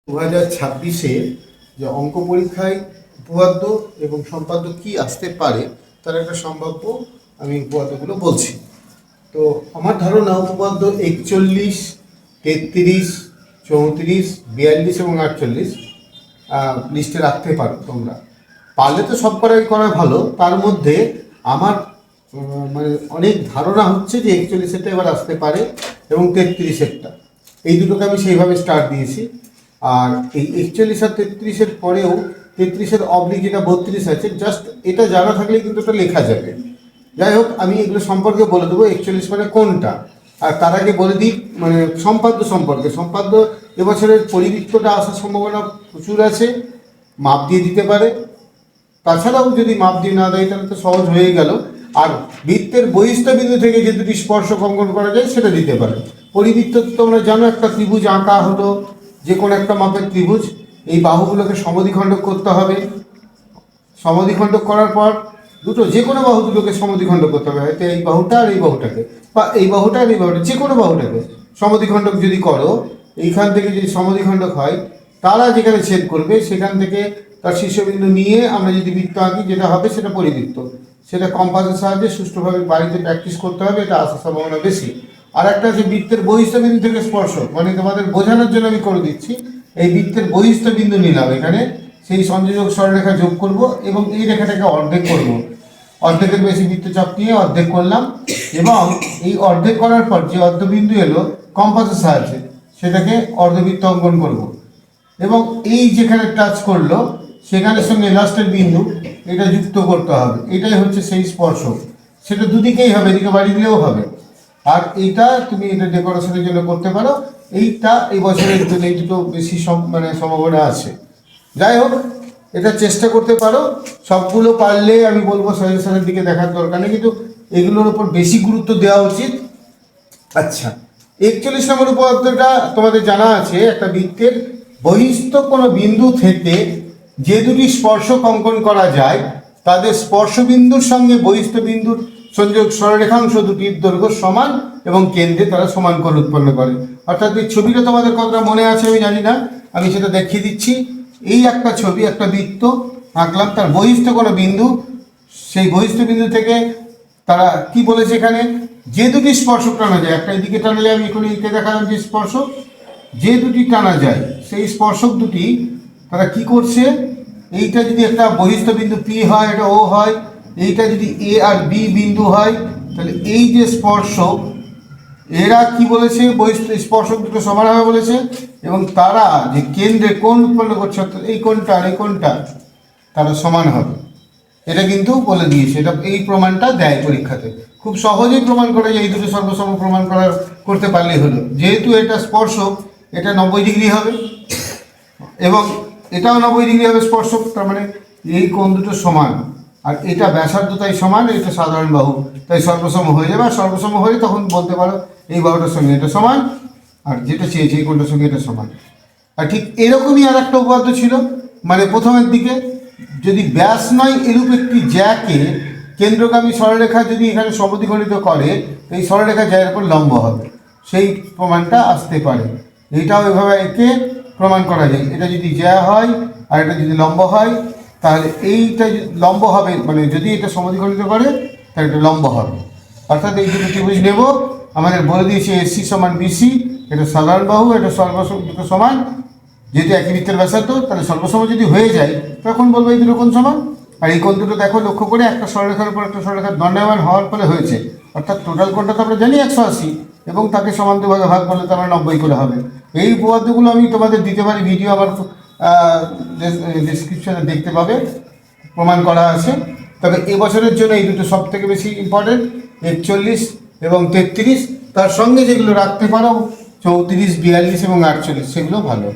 2026-এ যে অঙ্ক পরীক্ষায় উপপাদ্য এবং সম্পাদ্য কি আসতে পারে তার একটা সম্ভাব্য আমি উপপাদ্যগুলো বলছি। তো আমার ধারণা উপপাদ্য 41, 33, 34, 42 এবং 48 লিস্টে রাখতে পারো তোমরা। পারলে তো সব করা ভালো। তার মধ্যে আমার মানে অনেক ধারণা হচ্ছে যে 41-এরটা এবার আসতে পারে এবং 33-এরটা, এই দুটোকে আমি সেইভাবে স্টার্ট দিয়েছি। আর এই 41 আর 33-এর পরেও 33-এর অবলিক যেটা 32 আছে, জাস্ট এটা জানা থাকলে কিন্তু এটা লেখা যাবে। যাই হোক, আমি এগুলো সম্পর্কে বলে দেবো 41 মানে কোনটা। আর তার আগে বলে দিই মানে সম্পাদ্য সম্পর্কে। সম্পাদ্য এবছরের পরিবৃত্তটা আসার সম্ভাবনা প্রচুর আছে, মাপ দিয়ে দিতে পারে। তাছাড়াও যদি মাপ দিয়ে না দেয় তাহলে তো সহজ হয়ে গেল। আর বৃত্তের বহিস্থ বিন্দু থেকে যে দুটি স্পর্শক অঙ্কন করা যায় সেটা দিতে পারে। পরিবৃত্ত তোমরা জানো, একটা ত্রিভুজ আঁকা হলো, যে কোনো একটা মাপের ত্রিভুজ, এই বাহুগুলোকে সমদ্বিখণ্ডক করতে হবে। সমদ্বিখণ্ডক করার পর দুটো যে কোনো বাহু দুটোকে সমদ্বিখণ্ডক করতে হবে, হয়তো এই বাহুটা আর এই বাহুটাকে, বা এই বাহুটা আর এই বাহুটা, যে কোনো বাহুটাকে সমদ্বিখণ্ডক যদি করো, এইখান থেকে যদি সমদ্বিখণ্ডক হয়, তারা যেখানে ছেদ করবে সেখান থেকে তার শীর্ষবিন্দু নিয়ে আমরা যদি বৃত্ত আঁকি, যেটা হবে সেটা পরিবৃত্ত। সেটা কম্পাসের সাহায্যে সুষ্ঠুভাবে বাড়িতে প্র্যাকটিস করতে হবে, এটা আসার সম্ভাবনা বেশি। আর একটা আছে বৃত্তের বহিস্থ বিন্দু থেকে স্পর্শক, মানে তোমাদের বোঝানোর জন্য আমি করে দিচ্ছি। এই বৃত্তের বহিস্থ বিন্দু নিলাম এখানে, সেই সংযোজক সরলরেখা যোগ করব এবং এই রেখাটাকে অর্ধেক করব। অর্ধেকের বেশি বৃত্তচাপ নিয়ে অর্ধেক করলাম, এবং এই অর্ধেক করার পর যে অর্ধবিন্দু এলো কম্পাসের সাহায্যে সেটাকে অর্ধবৃত্ত অঙ্কন করব। এবং এই যেখানে টাচ করলো সেখানের সঙ্গে লাস্টের বিন্দু এটা যুক্ত করতে হবে। এটাই হচ্ছে সেই স্পর্শক। সেটা দুদিকেই হবে, এদিকে বাড়ি দিলেও হবে। আর এইটা তুমি এটা ডেকোরেশনের জন্য করতে পারো। এইটা এই বছরের জন্য এই দুটো বেশি মানে সম্ভাবনা আছে। যাই হোক, এটা চেষ্টা করতে পারো। সবগুলো পারলে আমি বলবো সাজেশনের দিকে দেখার দরকার নেই, কিন্তু এগুলোর উপর বেশি গুরুত্ব দেওয়া উচিত। আচ্ছা, 41 নম্বর উপপাদ্যটা তোমাদের জানা আছে, একটা বৃত্তের বহিস্থ কোনো বিন্দু থেকে যে দুটি স্পর্শক অঙ্কন করা যায় তাদের স্পর্শবিন্দুর সঙ্গে বহিস্থ বিন্দুর সংযোগ সরলরেখাংশ দুটির দৈর্ঘ্য সমান এবং কেন্দ্রে তারা সমান কোণ উৎপন্ন করে। অর্থাৎ এই ছবিটা তোমাদের কতটা মনে আছে আমি জানি না, আমি সেটা দেখিয়ে দিচ্ছি। এই একটা ছবি, একটা বৃত্ত আঁকলাম, তার বহিস্থ কোনো বিন্দু, সেই বহিস্থ বিন্দু থেকে তারা কি বলেছে এখানে, যে দুটি স্পর্শক টানা যায়, একটা এদিকে টানলে আমি এখন এইকে দেখালাম যে স্পর্শক, যে দুটি টানা যায় সেই স্পর্শক দুটি তারা কি করছে, এইটা যদি একটা বহিস্থ বিন্দু পি হয়, এটা ও হয়, এইটা যদি এ আর বি বিন্দু হয়, তাহলে এই যে স্পর্শক এরা কি বলেছে, বহিস্থ স্পর্শক দুটো সমান হবে বলেছে, এবং তারা যে কেন্দ্রে কোণ উৎপন্ন করছে অর্থাৎ এই কোণটা আর এই কোণটা তারা সমান হবে। এটা কিন্তু বলে দিয়েছে, এটা এই প্রমাণটা দেয় পরীক্ষাতে। খুব সহজেই প্রমাণ করা যায়, এই দুটো সর্বসম প্রমাণ করতে পারলেই হলো। যেহেতু এটা স্পর্শক, এটা 90 ডিগ্রি হবে এবং এটাও 90 ডিগ্রি হবে স্পর্শক, তার মানে এই কোণ দুটো সমান। আর এটা ব্যাসার্ধ তাই সমান, এটা সাধারণ বাহু তাই সর্বসম হয়ে যাবে। আর সর্বসম হয়ে তখন বলতে পারো এই বাহুটার সঙ্গে এটা সমান, আর যেটা চেয়েছে এই কোণটার সঙ্গে এটা সমান। আর ঠিক এরকমই আর একটা উপপাদ্য ছিল, মানে প্রথমের দিকে, যদি ব্যাস নয় এরূপ একটি জ্যাকে কেন্দ্রগামী সরলরেখা যদি এখানে সমদ্বিখণ্ডিত করে, এই সরলরেখা জ্যায়ের উপর লম্ব হবে, সেই প্রমাণটা আসতে পারে। এইটাও এভাবে একে প্রমাণ করা যায়। এটা যদি জ্যা হয় আর এটা যদি লম্ব হয়, তাহলে এইটা লম্ব হবে, মানে যদি এটা সমদ্বিখণ্ডিত করে তাহলে এটা লম্ব হবে। অর্থাৎ এই দুটো ত্রিভুজ নেব, আমাদের বলে দিয়েছে এসি সমান বিসি, এটা সাধারণ বাহু, এটা সর্বসম দুটো সমান। যেহেতু একই বৃত্তের ব্যাসার্ধ, তাহলে সর্বসম যদি হয়ে যায় তখন বলবো এই দুটো কোণ সমান। আর এই কোণ দুটো দেখো, লক্ষ্য করে একটা সরলরেখার উপর একটা সরলরেখার দণ্ডায়মান হওয়ার ফলে হয়েছে। অর্থাৎ টোটাল কোণটা তো আমরা জানি 180, এবং তাকে সমান্তরালে ভাগ করলে তো আমরা 90 করে হবে। এই উপপাদ্যগুলো আমি তোমাদের দিতে পারি, ভিডিও আমার ডেসক্রিপশনে দেখতে পাবে, প্রমাণ করা আছে। তবে এবছরের জন্য এই দুটো সব থেকে বেশি ইম্পর্টেন্ট, 41 এবং 33। তার সঙ্গে যেগুলো রাখতে পারো 34, 42 এবং 48, সেগুলো ভালো।